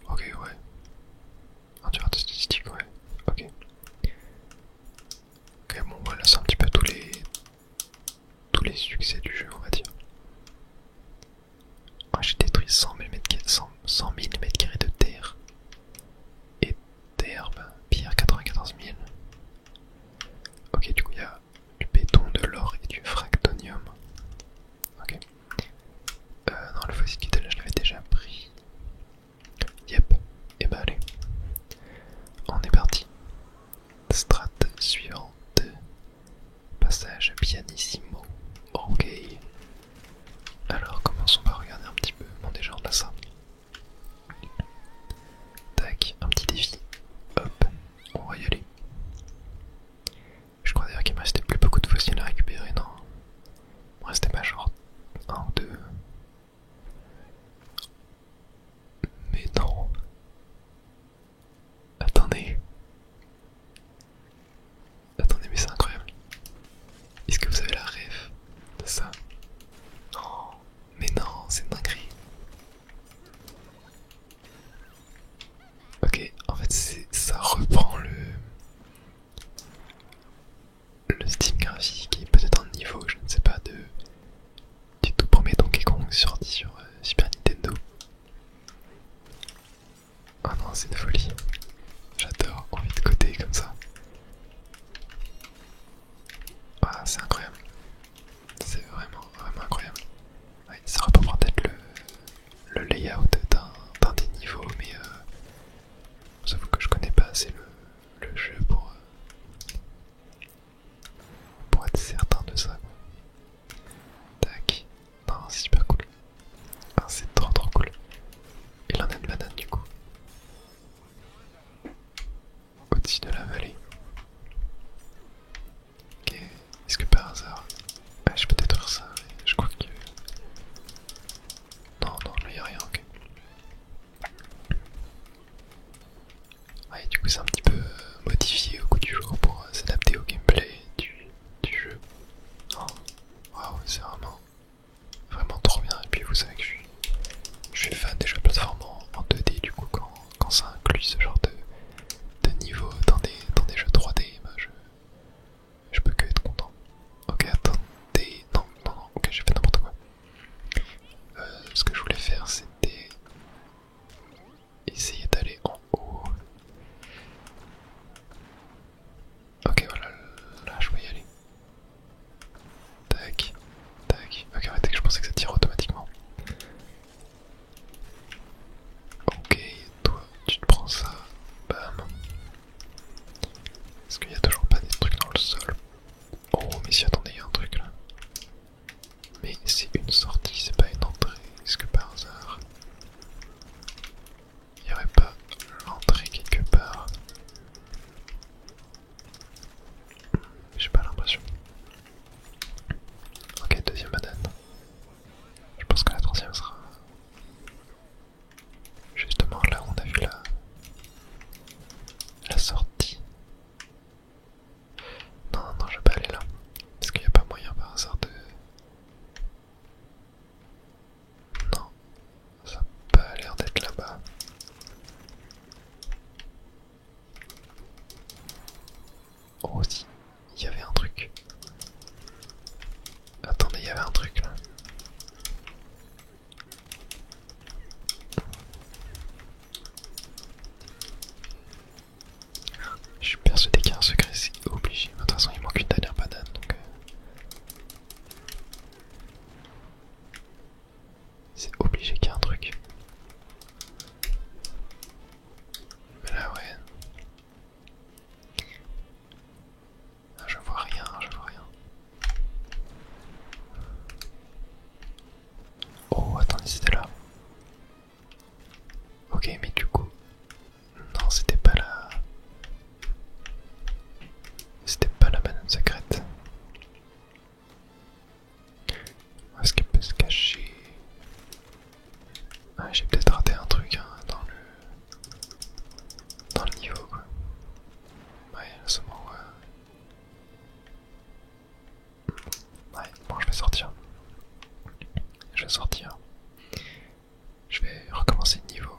Ok, ouais. Endurance de statistique, ouais. Ok. Ok, bon, voilà, c'est un petit peu tous les succès du jeu, on va dire. Ah, j'ai détruit 100 mm² de terre. Et d'herbe, pierre 94 000. Ok, du coup, il y a du béton, de l'or et du fractonium. Ok. Non, le fossile qui était là, je l'avais déjà pris. Yep. Et bah, allez. On est parti. Strat suivante. Passage pianissimo. Ok. Alors commençons par regarder un petit peu. Bon déjà on a ça. Tac, un petit défi. Hop, on va y aller. Je crois d'ailleurs qu'il me restait plus beaucoup de fossiles à récupérer, non? Il me restait pas genre un ou deux. Mais non. Attendez. Attendez, mais c'est incroyable. Est-ce que vous avez la ref de ça? Non. Mais non, c'est une dinguerie. Ok, en fait ça reprend le style graphique et peut-être un niveau, je ne sais pas, du tout premier Donkey Kong sorti sur Super Nintendo. Ah non, c'est une folie. J'adore, envie de côté comme ça. Ah, c'est incroyable. C'est vraiment, vraiment incroyable. Ouais, ça reprend peut-être le layout d'un des niveaux, mais j'avoue que je connais pas assez le jeu pour être certain de ça. Tac. Non, c'est super cool. Ah, c'est trop trop cool. Il en a une banane du coup. Au-dessus de la vallée. Ok. Est-ce que par hasard. Ah, je peux détruire ça, mais je crois que. Non, non, là y'a rien, ok. Ouais, du coup, c'est un petit peu modifié au cours du jour pour s'adapter au gameplay du jeu. Oh, waouh, c'est vraiment, vraiment trop bien. Et puis, vous savez que je suis fan des jeux de plateforme en 2D, du coup, quand ça inclut ce genre de niveau dans des jeux 3D, bah, je peux que être content. Ok, attendez. Non, non, non, ok, j'ai fait n'importe quoi. Ce que je voulais faire, c'était essayer d'aller en haut. Ok, voilà, là, je vais y aller. Tac, tac. Ok, arrêtez que je pensais que ça tire automatiquement. Ok, toi, tu te prends ça. Bam. Est-ce qu'il y a toujours pas des trucs dans le sol? Oh, mais si, attendez, il y a un truc là. Mais c'est une sortie, c'est pas une entrée. Est-ce que par hasard, il n'y aurait pas l'entrée quelque part? J'ai pas l'impression. Ok, deuxième banane. Je pense que la troisième sera justement là où on a vu la sortie. Non, non, je vais pas aller là. Est-ce qu'il n'y a pas moyen par hasard de... Non, ça n'a pas l'air d'être là-bas. Oh si, il y avait un truc. Attendez, il y avait un truc là. Je suis persuadé qu'il y a un secret, c'est obligé. De toute façon, il manque une dernière banane, donc... c'est obligé qu'il y a un truc. Mais là, ouais. Ah, je vois rien, je vois rien. Oh, attendez, c'était là. Ok, mais du coup... Non, c'était pas la... C'était pas la banane secrète. Où est-ce qu'elle peut se cacher? Ah, j'ai peut-être raté un truc hein, dans le niveau quoi. Ouais, c'est bon, ouais, bon, je vais sortir. Je vais sortir. Je vais recommencer le niveau.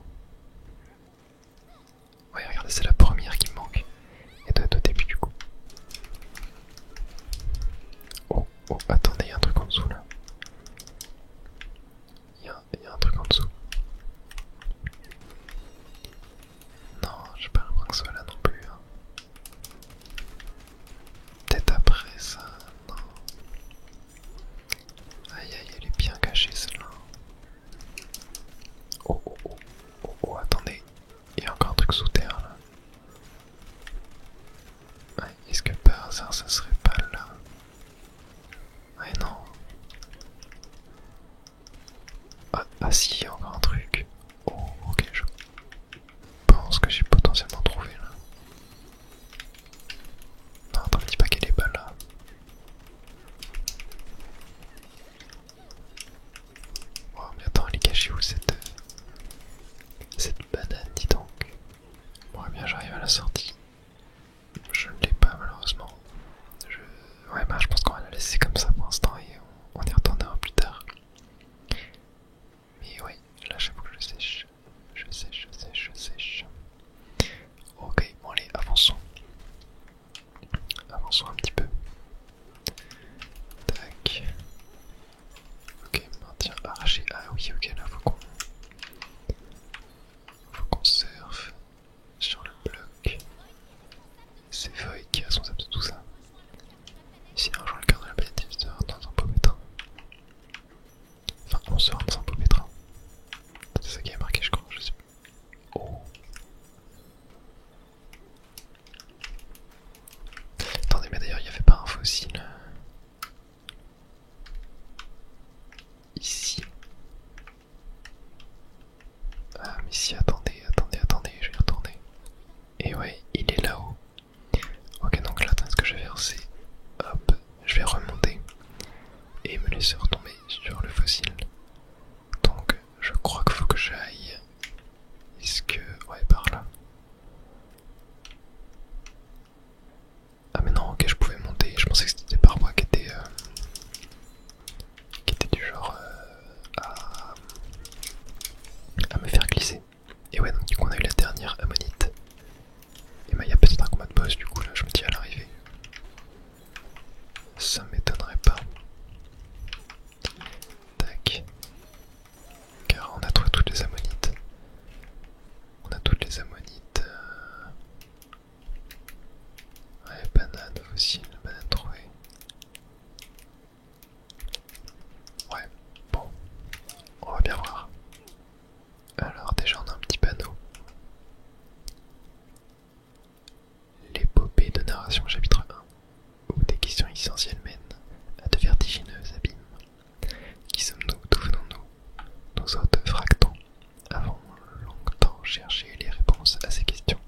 chercher les réponses à ces questions.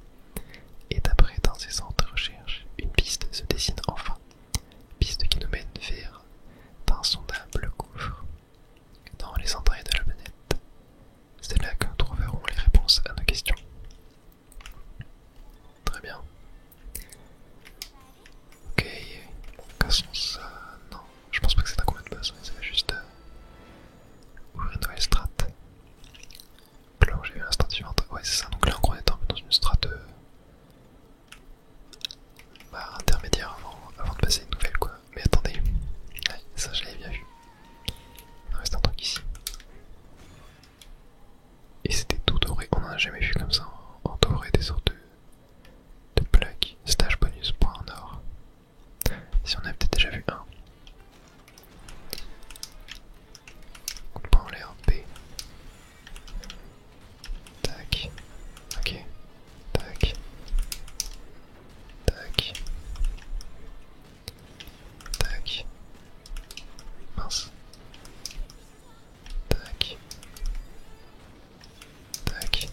Et d'après d'incessantes recherches, une piste se dessine enfin. Piste qui nous mène vers d'insondables gouffres. Dans les entrailles de la planète, c'est là que nous trouverons les réponses à nos questions. Très bien. Ok, cassons ça. Non, je pense pas que c'est un combat de boss, ça va juste ouvrir une nouvelle strat. Plonger vers la strat suivante. Ouais, c'est ça, donc là on est un peu dans une strat intermédiaire avant de passer une nouvelle quoi. Mais attendez, ouais, ça je l'avais bien vu. Il reste un truc ici. Et c'était tout doré, on en a jamais vu comme ça en doré des sortes de plaques. Stage bonus point en or. Si on avait peut-être déjà vu un. Coup de poing en l'air, B. Tac. Ok. Tac. Tac. Tac. Mince. Tac. Tac.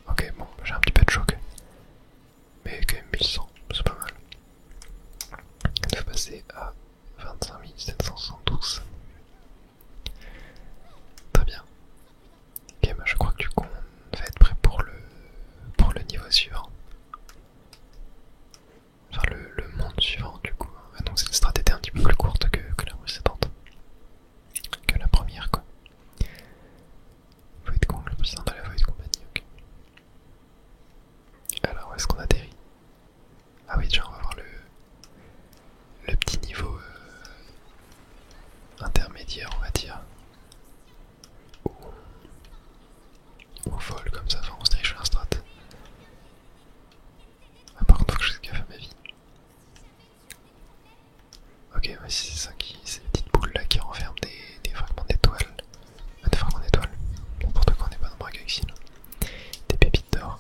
Ok, bon, j'ai un petit peu de choc. Mais quand même 1100, c'est pas mal. On va passer à 25 772. Très bien. Ok, bah je crois que du coup on va être prêt pour le niveau suivant. Enfin le monde suivant du coup. Ah, donc cette strat était un petit peu plus courte que la précédente. Que la première quoi. Void Kong, le président de la Void Company, ok. Alors où est-ce qu'on atterrit? Ah oui, déjà on va voir le petit niveau intermédiaire on va dire. Où on vole comme ça, enfin on se dirige vers la strat. Ah, par contre faut que je fasse gaffe à ma vie. Ok, ouais, c'est ça qui. C'est les petites boules là qui renferment des fragments d'étoiles. Des fragments d'étoiles. N'importe quoi, on n'est pas dans la galaxie là. Des pépites d'or.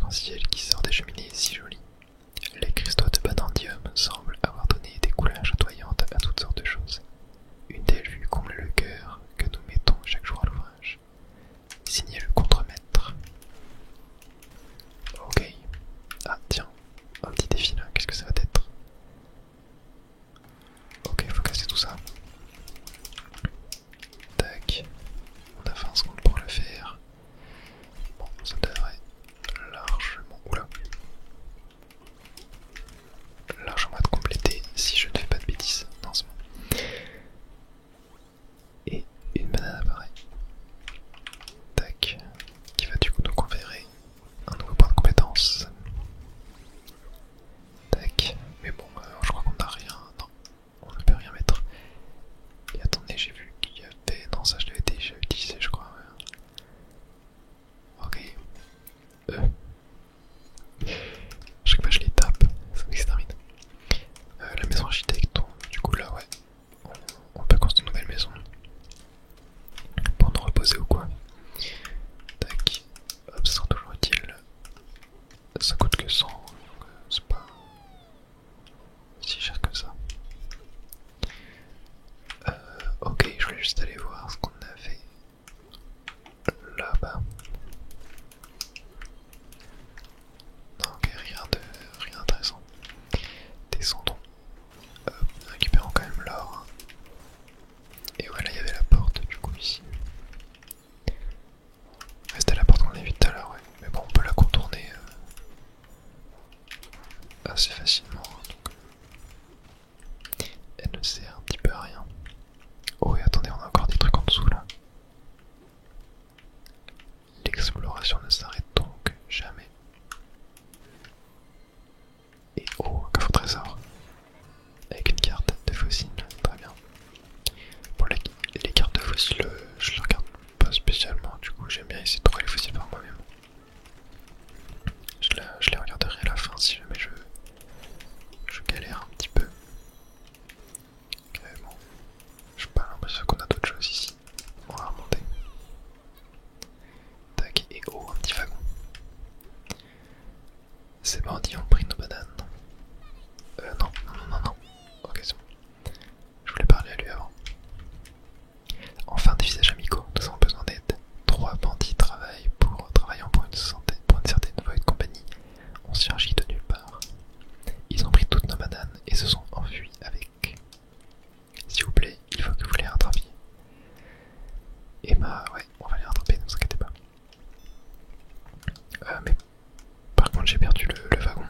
arc-en-ciel qui sort des cheminées est si joli. Les cristaux de banandium semblent avoir donné des couleurs chatoyantes à toutes sortes de choses. Une telle vue comble le cœur que nous mettons chaque jour à l'ouvrage. Signé le contremaître. Ok. Ah tiens, un petit défi là, qu'est-ce que ça va être? Ok, faut casser tout ça. Tac. On a 20 secondes pour le faire. Bon, ça devrait largement... Oula. Largement être complété si je ne fais pas de bêtises. Non, c'est bon. Et une banane apparaît. Tac. Qui va du coup nous conférer un nouveau point de compétence. Tac. Mais bon, je crois qu'on n'a rien. Non, on ne peut rien mettre. Et attendez, j'ai vu qu'il y avait... Non, ça je l'avais déjà utilisé, je crois. Ok. Chaque fois je les tape, ça m'extermine. La maison architecte, du coup là, ouais. On peut construire une nouvelle maison. Pour nous reposer ou quoi. Tac. Hop, ça sera toujours utile. Ça coûte que 100, donc c'est pas si cher que ça. Ok, je voulais juste aller voir ce qu'on avait là-bas. Non, ok, rien d'intéressant. Descendons. Récupérons quand même l'or. Et voilà, il y avait la porte du coup ici. C'était la porte qu'on a vue tout à l'heure, ouais. Mais bon, on peut la contourner assez facilement. Donc, elle ne sert un petit peu à rien. Oh, et attendez, on a encore des trucs en dessous là. L'exploration ne s'arrête donc jamais. Et oh, un coffre trésor. Avec une carte de fossiles, très bien. Bon, les cartes de fossiles, je les regarde pas spécialement, du coup j'aime bien essayer de trouver les fossiles par moi-même. Je les regarderai à la fin si jamais je galère un petit peu. Ok, bon. J'ai pas l'impression qu'on a d'autres choses ici. On va remonter. Tac, et oh, un petit wagon. Ces bandits ont pris nos bananes. Non. Ok, c'est bon. Je voulais parler à lui avant. Enfin, des visages amicaux, nous avons besoin d'aide. 3 bandits travaillant pour une certaine voie de compagnie ont surgi de nulle part. Ils ont pris toutes nos bananes et se sont enfuis avec. S'il vous plaît, il faut que vous les rattrapiez. Et bah ouais, on va les rattraper, ne vous inquiétez pas. Mais par contre j'ai perdu le wagon.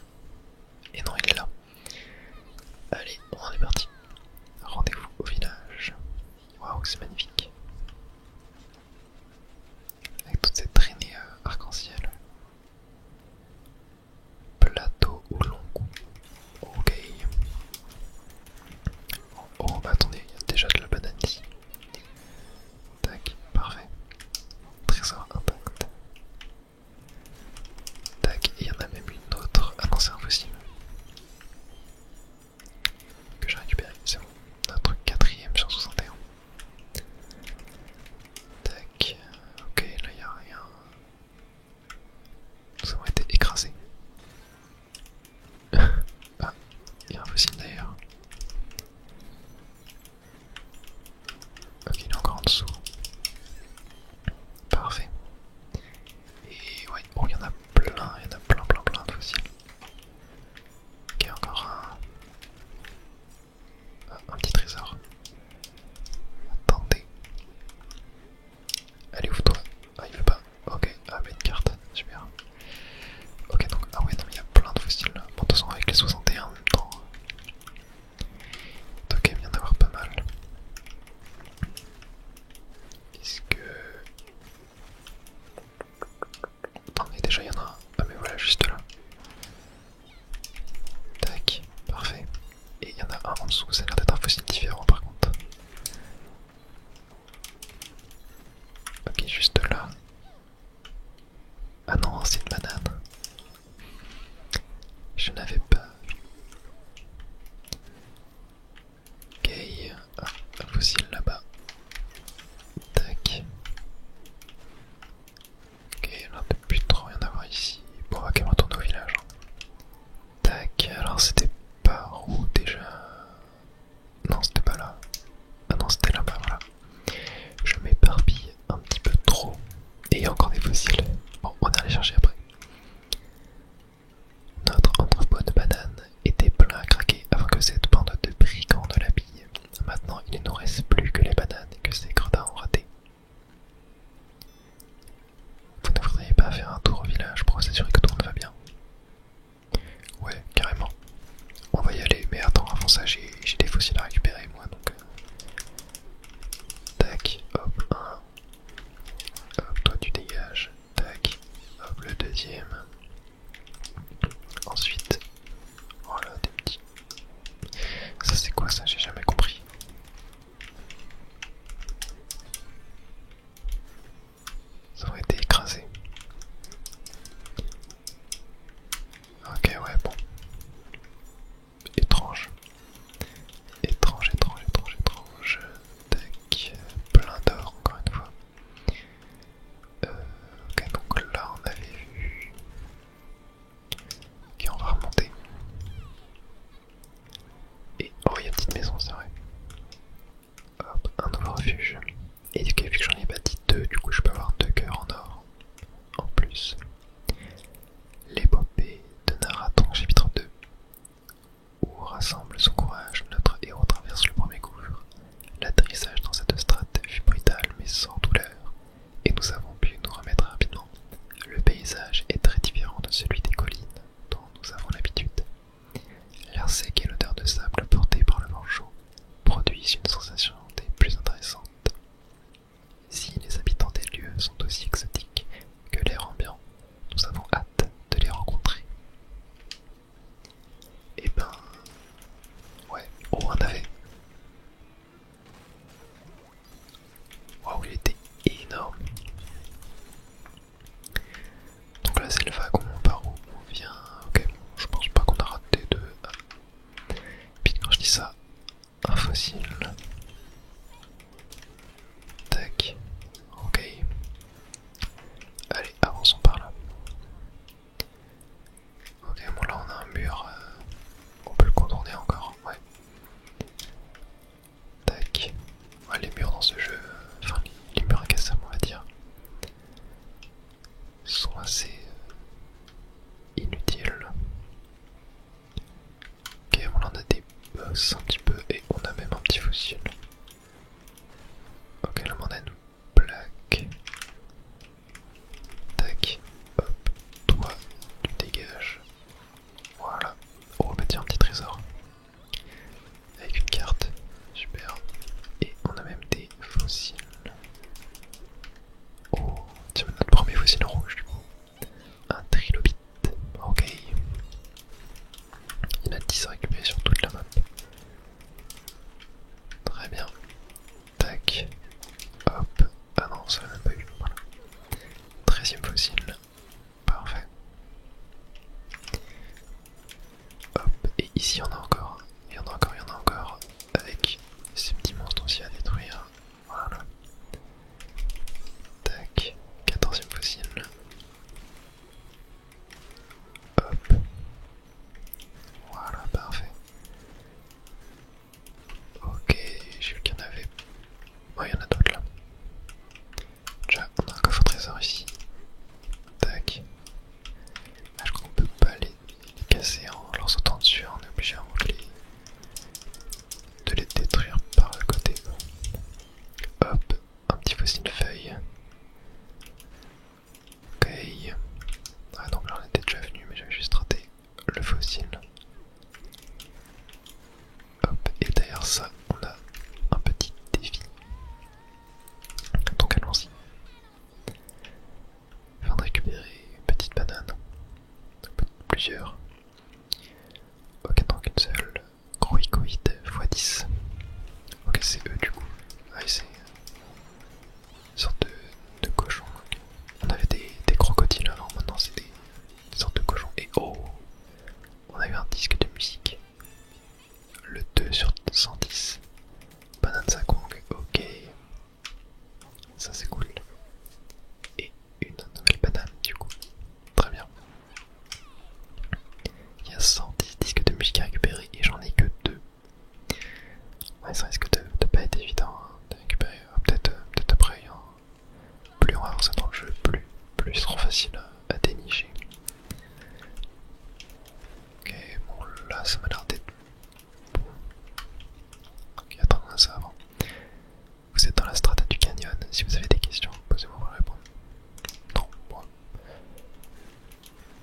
mur, on peut le contourner encore, ouais. Tac. Ouais, les murs dans ce jeu, enfin les murs incassables on va dire, sont assez inutiles. Ok, on en a des boss un petit peu et on a même un petit fossile. Ok, là on a une plaque. Tac, hop, toi tu dégages. Voilà. Oh bah tiens, un petit trésor. Avec une carte, super. Et on a même des fossiles. Oh, tiens, notre premier fossile rouge du coup. Un trilobite. Ok. Il y en a 10 à récupérer sur toute la map. Très bien. Tac. Hop. Ah non, ça l'a même pas eu. Voilà. 13ème fossile. Parfait. Hop. Et ici, il y en a encore. Il y en a encore, il y en a encore. Avec ces petits monstres aussi à détruire. Voilà. Tac. 14ème fossile. Hop. Voilà, parfait. Ok, j'ai vu qu'il y en avait. Oh, il y en a d'autres là. Déjà, on a un coffre au trésor ici. Tac. Ah, je crois qu'on peut pas les casser en leur sautant dessus, on est obligé de les détruire par le côté. Hop, un petit fossile feuille. Ok. Ah donc là on était déjà venu mais j'avais juste raté le fossile. Hop, et derrière ça on a un petit défi. Donc allons-y. Afin de récupérer une petite banane. Plusieurs. Ok, donc une seule. Croicoïde x 10. Ok, c'est eux du coup. Ah, c'est une sorte de cochon. Okay. On avait des crocodiles avant, maintenant c'est des sortes de cochons. Et oh, on a eu un disque de musique. Le 2 sur 110. Banane Sakwang, ok. Ça c'est cool. Et une nouvelle banane du coup. Très bien. Il y a 110 disques de musique à récupérer et j'en ai que 2. Ouais, ça risque de pas être évident hein, de récupérer. Peut-être après, hein, plus on avance dans le jeu, plus ils seront faciles à dénicher. Ok, bon là ça m'a l'air d'être bon. Ok, attends, on a ça avant. Vous êtes dans la strata du canyon, si vous avez des questions, posez-moi pour répondre. Non, moi.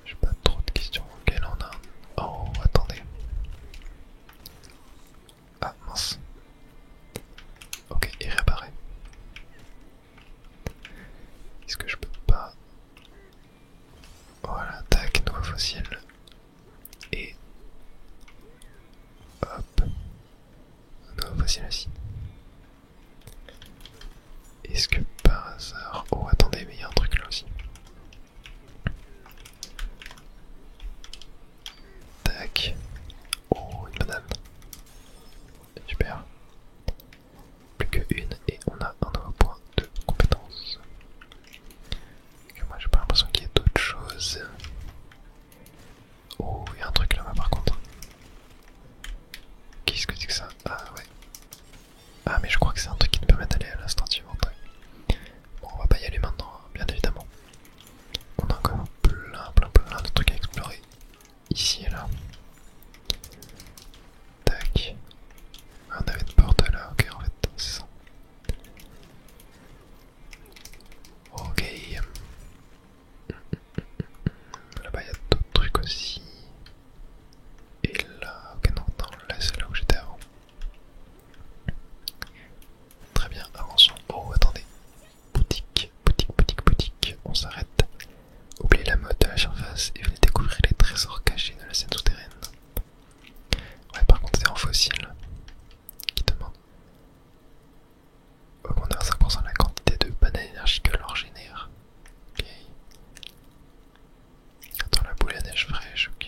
J'ai pas trop de questions. Ok, là on a un... Oh, attendez. Ah, mince. Ok, il réapparaît. Est-ce que je peux pas... Voilà, tac, nouveau fossile. Et... Hop. Nouveau fossile aussi. Est-ce que par hasard... Oh, attendez, mais il y a un truc là aussi. Tac. Oh, une banane. Super. Plus que une et on a un nouveau point de compétence. Que moi j'ai pas l'impression qu'il y ait d'autres choses. Oh, il y a un truc là-bas par contre. Qu'est-ce que c'est que ça? Ah ouais. Ah mais je crois que c'est un truc qui nous permet d'aller à l'instant suivant. Bon, on va pas y aller maintenant, hein, bien évidemment. On a encore plein de trucs à explorer. Ici et là. Tac. Ah, on avait une porte là, ok en fait, c'est ça. Ok. Là-bas il y a d'autres trucs aussi. Et là, ok non, là c'est là où j'étais avant. Très bien, avançons. Oh attendez. Boutique. On s'arrête. Oubliez la mode de la surface et venez découvrir les trésors cachés de la scène souterraine. Ouais, par contre c'est en fossile qui demande. Augmente à 5% la quantité de bananes énergie que l'or génère. Ok. Attends, la boule à neige fraîche, ok.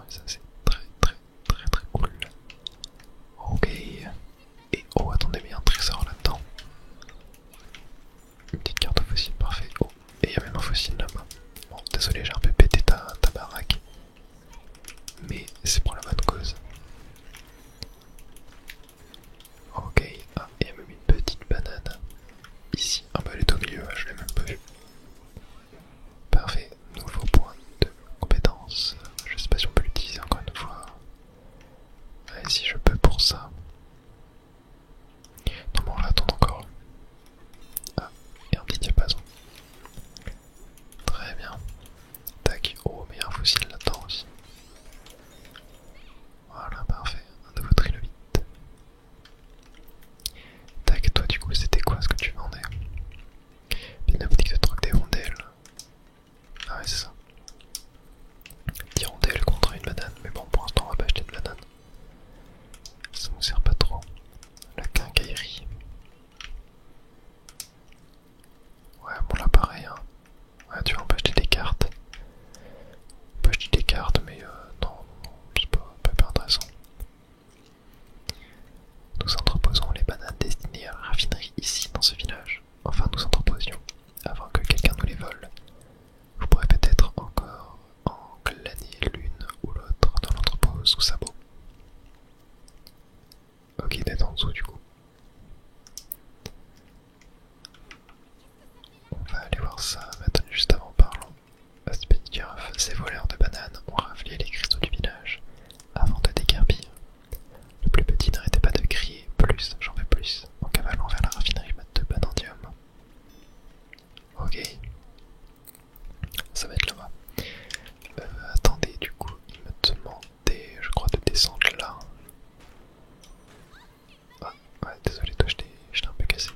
ça c'est très très très très cool. Ok. Et oh, attendez, mais il y a un trésor là-dedans. Une petite carte fossile, parfait. Oh, et il y a même un fossile là-bas. Bon, désolé, j'ai un peu pété ta baraque. Mais c'est pour la bonne cause. Ok, ah, et il y a même une petite banane. Ici, ah bah elle est au milieu, je l'ai même pas vue. Parfait, nouveau point de compétence. Je sais pas si on peut l'utiliser encore une fois. Ouais, si je peux pour ça. Non, mais on l'attend encore. Ah, et un petit diapason. Très bien. Tac, oh, mais il y a un fossile là-dedans aussi. Voilà, parfait. Un nouveau trilobite. Tac, toi du coup, c'était quoi ce que tu vendais? Une boutique de troc des rondelles. Ah ouais, c'est ça. 10 rondelles contre une banane, mais bon, pour l'instant, on va pas acheter de banane. Ça nous sert pas trop. La quincaillerie. Ouais, bon là pareil, hein. Ouais, tu vois, on peut acheter des cartes. On peut acheter des cartes, mais non, c'est pas hyper intéressant. Nous entreposons les bananes destinées à la raffinerie ici, dans ce village. Enfin, nous entreposions, avant que quelqu'un nous les vole. Vous pourrez peut-être encore en glaner l'une ou l'autre dans l'entrepôt sous sabot. Ok, d'être en dessous du coup. On va aller voir ça maintenant, juste avant, parlons. Aspect girafe, ces voleurs de bananes ont raflé les cristaux du village avant de déguerpir. Le plus petit n'arrêtait pas de crier plus, j'en veux plus, en cavalant vers la raffinerie de Banandium. Ok, ça va être là-bas. Attendez, du coup, il me demandait, je crois, de descendre là. Ah, ouais, désolé, toi, je t'ai un peu cassé.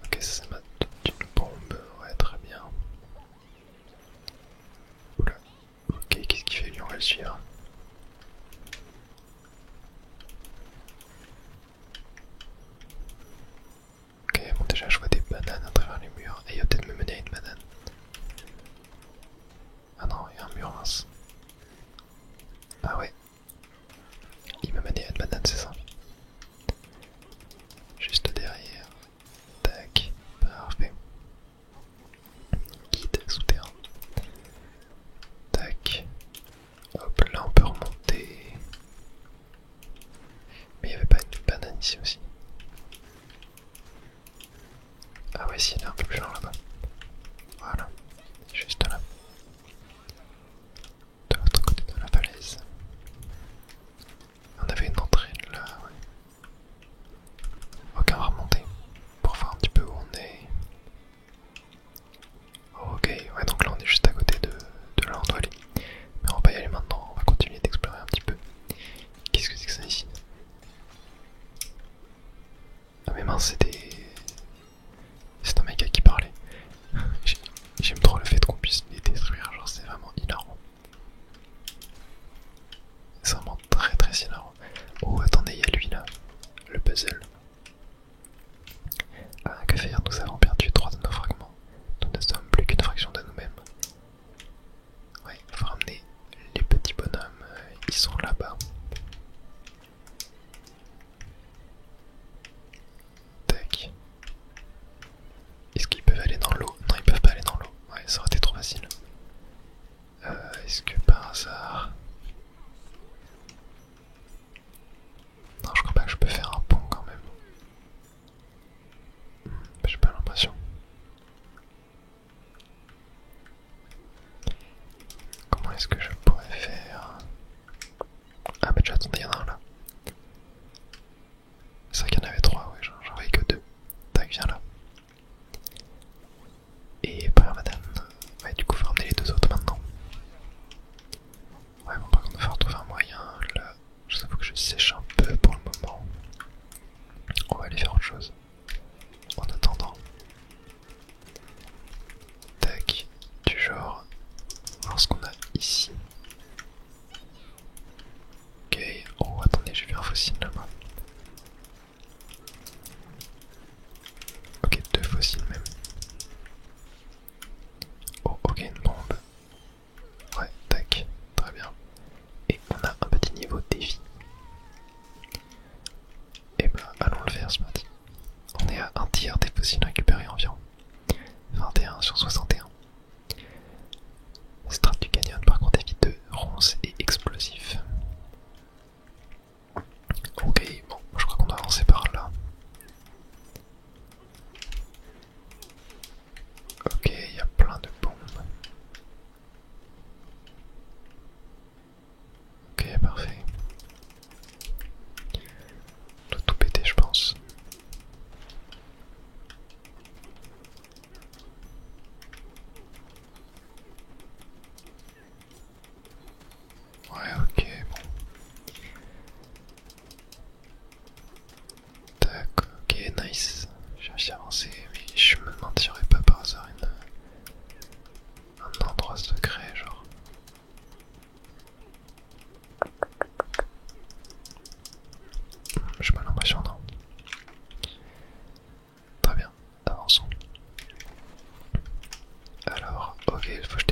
Ok, ça m'a une bombe, ouais, très bien. Oula, ok, qu'est-ce qu'il fait lui? On va le suivre. Ok, bon, déjà, je vois des bananes à travers les murs, et il va peut-être me mener à une banane. Ah non, il y a un mur mince. Ah ouais, il m'a mené à une banane, c'est ça? Juste derrière. Tac, parfait. Guide souterrain. Tac. Hop là,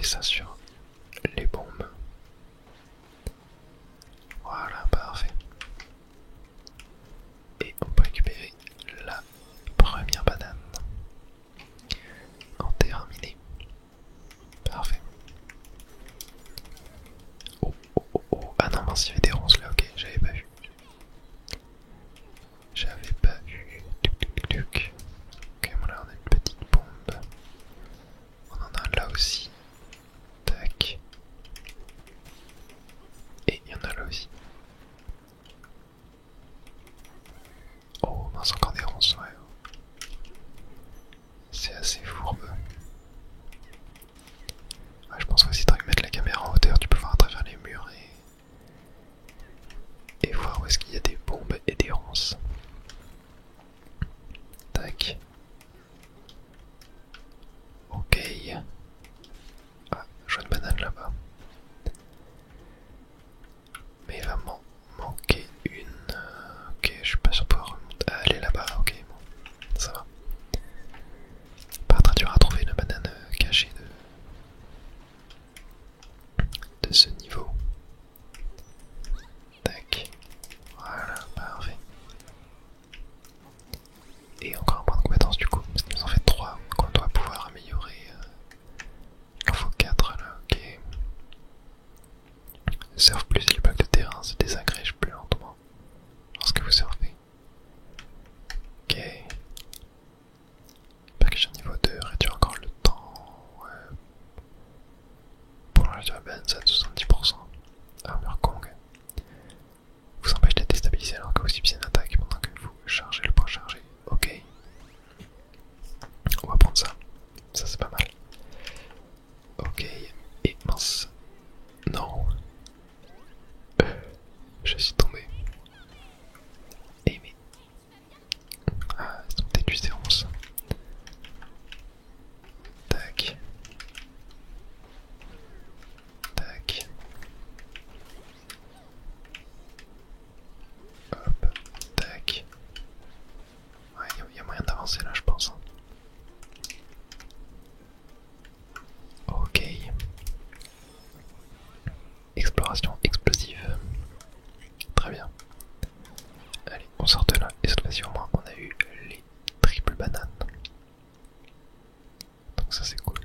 monter ça sur les bombes. Voilà, parfait. Et on peut récupérer la première banane. En terminé. Parfait. Oh, oh, oh, oh. Ah non, mince, il y avait des ronces là, ok, j'avais pas vu. J'avais pas vu. Tuc, tuc, tuc. Ok, bon là on a une petite bombe. On en a là aussi. Tac. Et il y en a là aussi. Oh mince, encore des ronces, ouais. C'est assez fourbe. Ouais, je pense que si tu arrives à mettre la caméra en hauteur, tu peux voir à travers les murs et voir où est-ce qu'il y a des bombes et des ronces. Tac. Ok. Ah, je vois une banane là-bas. Mais il va m'en manquer une. Ok, je suis pas sûr de pouvoir remonter. Ah, elle est là-bas, ok, bon. Ça va. Pas très dur à trouver la banane cachée de ce niveau. Tac. Voilà, parfait. Et encore un point de compétence du coup, parce qu'il nous en fait 3 qu'on doit pouvoir améliorer. Il en faut 4 là, ok. Surf plus les blocs de terrain se désagrègent plus lentement lorsque vous surfez. Ok. Percussion niveau 2 réduit encore le temps. Ouais. Pour l'âge de la banane, ça a 70%. Armure Kong vous empêche d'être déstabilisé alors que vous subissez une attaque pendant que vous chargez le point chargé. Ok. On va prendre ça. Ça c'est pas mal. Ok. Et mince. Non. Je suis tombé. Et mais. Ah, ils ont déduit ces ronces. Tac. Tac. Hop. Tac. Ouais, il y a moyen d'avancer là, je pense. Ok. Exploration explosive. Très bien. Allez, on sort de là. Et cette fois-ci, au moins, on a eu les triples bananes. Donc ça, c'est cool.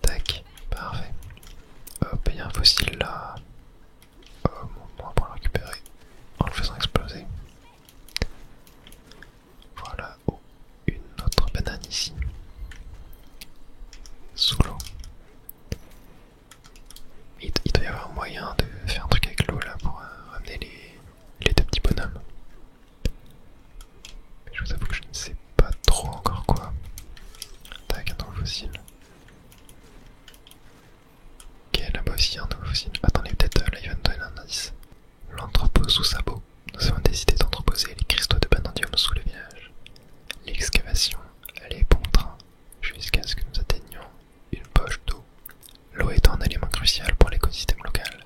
Tac. Parfait. Hop, il y a un fossile là. On va pouvoir le récupérer en le faisant exploser. Voilà. Oh, une autre banane ici. Sous l'eau. Il doit y avoir moyen de faire un truc avec l'eau là pour ramener les deux petits bonhommes. Mais je vous avoue que je ne sais pas trop encore quoi. Tac, un nouveau fossile. Ok, là-bas aussi il y a un nouveau fossile. Attendez, peut-être là il va nous donner un indice. L'entrepôt sous sabot. Nous avons décidé d'entreposer les cristaux de banandium sous le village. L'excavation allait bon train jusqu'à ce que nous atteignions une poche d'eau. L'eau étant un élément crucial pour l'écosystème local,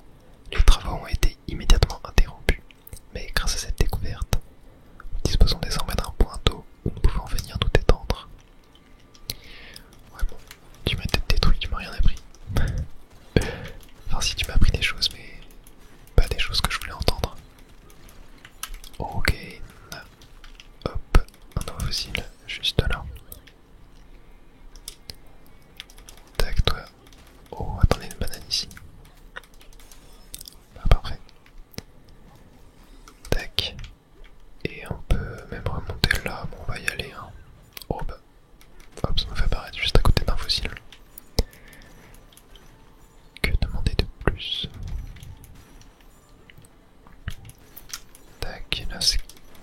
les travaux ont été immédiatement interrompus. Mais grâce à cette découverte, nous disposons désormais d'un point d'eau où nous pouvons venir nous détendre. Ouais bon, tu m'as peut-être détruit, tu m'as rien appris. Enfin si tu m'as appris des choses, mais pas des choses que je voulais entendre. Ok, hop, un nouveau fossile, juste là. Tac, toi. Oh, attendez, une banane ici. Ah, parfait. Tac. Et on peut même remonter là, bon, on va y aller. Hein. Oh bah, hop, ça me fait apparaître juste à côté d'un fossile. Que demander de plus? Tac, et là c'est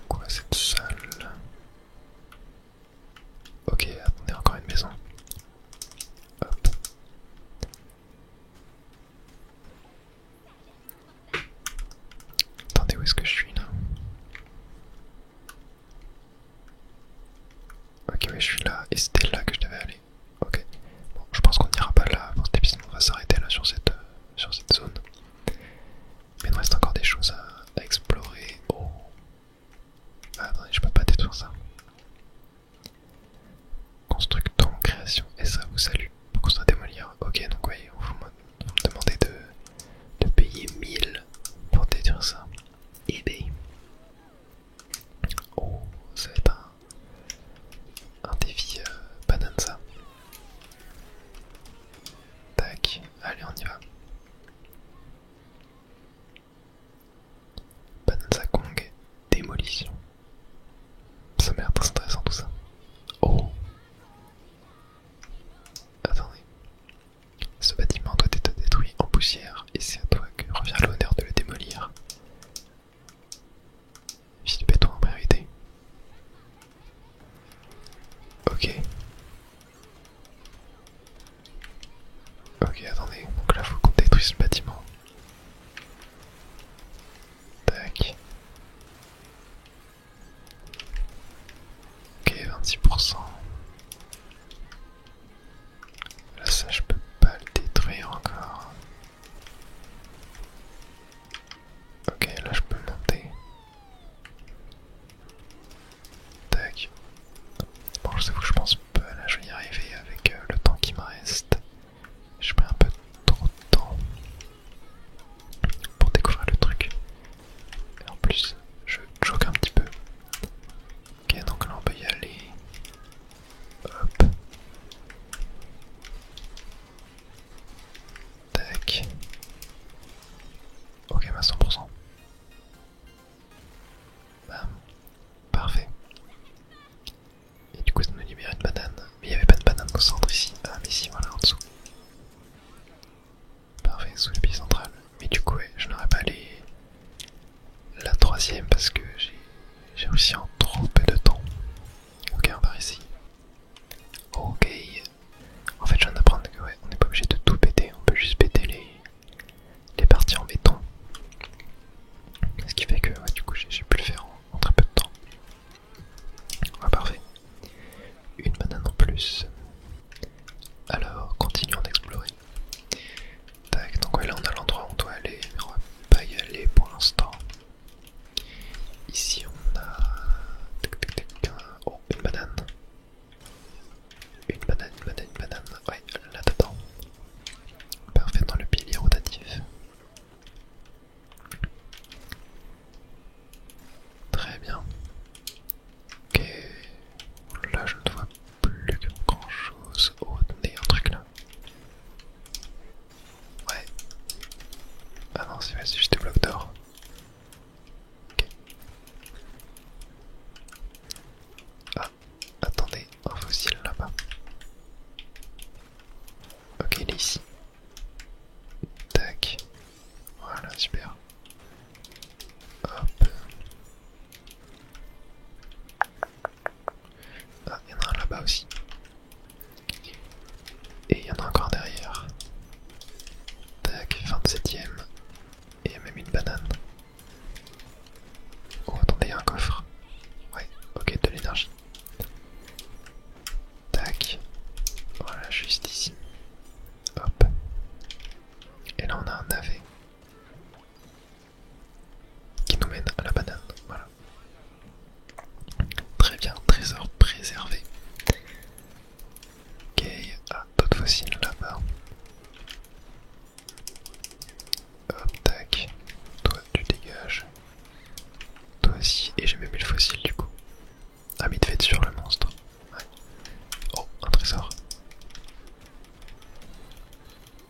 quoi cette salle? Ok, attendez, encore une maison. Hop. Attendez, où est-ce que je suis là? Ok, mais je suis là, et c'était là que je devais aller. Ok. Bon, je pense qu'on n'ira pas là pour cet épisode, on va s'arrêter là sur cette zone. Mais il nous reste encore des choses à explorer. Oh. Ah, attendez, je peux pas détruire ça. Constructons, création, est-ce Ok. Ok, attendez. Donc là, faut qu'on détruise le bâtiment. Tac. Ok, 26%. Là, ça, je peux pas le détruire encore. Ok, là, je peux monter. Tac. Bon, je sais que je pense pas, là, je vais y arriver avec le temps qui me reste. J'ai pris un peu trop de temps pour découvrir le truc. Et en plus, je choque un petit peu. Ok, donc là, on peut y aller. Hop. Tac. Ok, bah 100%. Bam. Parfait. Et du coup, ça me libère une banane. Mais il n'y avait pas de banane au centre ici. Ah, mais si, voilà, en dessous. Parfait, sous le pied central. Mais du coup, ouais, je n'aurais pas la troisième parce que j'ai réussi en trop peu de temps. Ok, on part ici. Ok. En fait, je viens d'apprendre que ouais, on n'est pas obligé de tout péter. On peut juste péter les parties en béton. Ce qui fait que ouais, du coup, j'ai pu le faire en très peu de temps. Ah, parfait. Une banane en plus. Alors, continuons d'explorer. Tac, donc ouais, là on a l'endroit où on doit aller, mais on va pas y aller pour l'instant. Ici on a... Oh, une banane. Une banane, une banane, une banane. Ouais, là-dedans. Parfait, dans le pilier rotatif. Très bien. Ok. Là je ne vois plus grand chose. Oh, attendez, un truc là. Ouais. Ah non, c'est juste des blocs d'or. Ok. Ah, attendez, un fossile là-bas. Ok, il est ici. Tac. Voilà, super. Hop. Ah, il y en a un là-bas aussi. Et il y en a encore derrière. Tac, 27ème. Et il y a même une banane. Oh, attendez, il y a un coffre. Ouais, ok, de l'énergie. Tac. Voilà, juste ici. Hop. Et là, on a un navet qui nous mène à la banane. Voilà. Très bien, trésor préservé. Ok, ah, d'autres fossiles là-bas. Hop, tac. Toi, tu dégages. Toi aussi. Et j'ai même mis le fossile du coup. Ah, mais il devait être sur le monstre. Ouais. Oh, un trésor.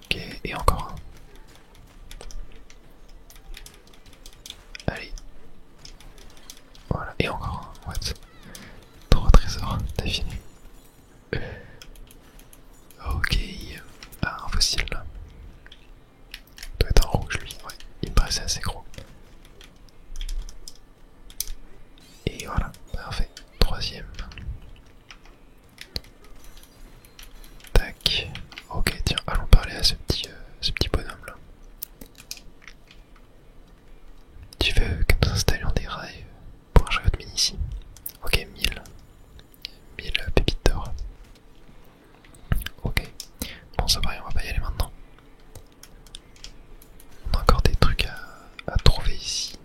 Ok, et encore un. Allez. Voilà, et encore un. What? 3 trésors d'affilée. Ok. Ah, un fossile là. Doit être en rouge lui. Ouais, il me paraissait assez gros. Et voilà, parfait. Troisième. Tac. Ok, tiens, allons parler à ce petit bonhomme là. Tu veux que nous installions des rails pour un chariot de mine ici? Ok, 1000 pépites d'or. Ok. Bon, ça va, on va pas y aller maintenant. On a encore des trucs à trouver ici.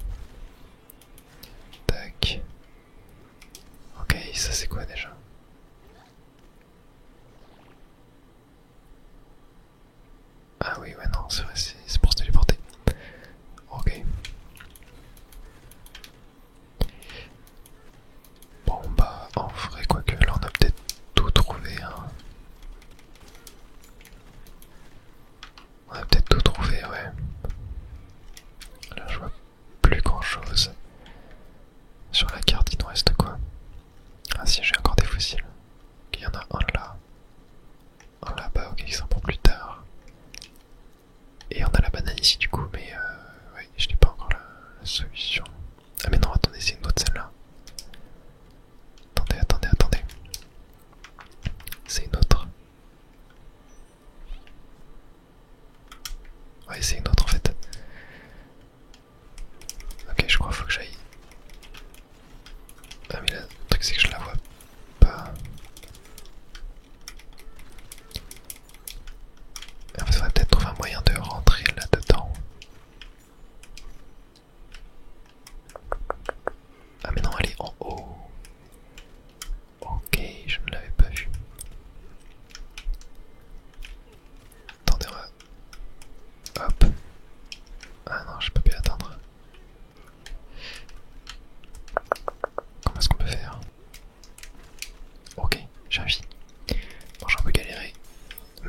Tac. Ok, ça c'est quoi déjà? Ah oui, ouais, non, c'est vrai, c'est pour se téléporter. Ok. Bon, bah, en vrai, quoique, là on a peut-être tout trouvé, hein. On a peut-être tout trouvé, ouais. Là, je vois plus grand chose. Sur la carte, il nous reste quoi? Ah si, j'ai encore des fossiles. Il y en a un là. Un là-bas, ok, qui sera pour plus tard. Et on a la banane ici du coup, mais ouais, je n'ai pas encore la solution. Ah mais non, attendez, c'est une autre celle-là. Attendez.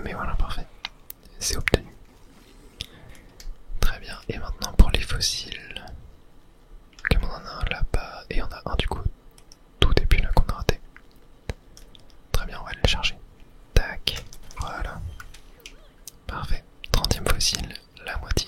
Mais voilà, parfait. C'est obtenu. Très bien. Et maintenant pour les fossiles. Comme on en a un là-bas et on a un du coup tout depuis là qu'on a raté. Très bien, on va aller le chercher. Tac. Voilà. Parfait. 30e fossile, la moitié.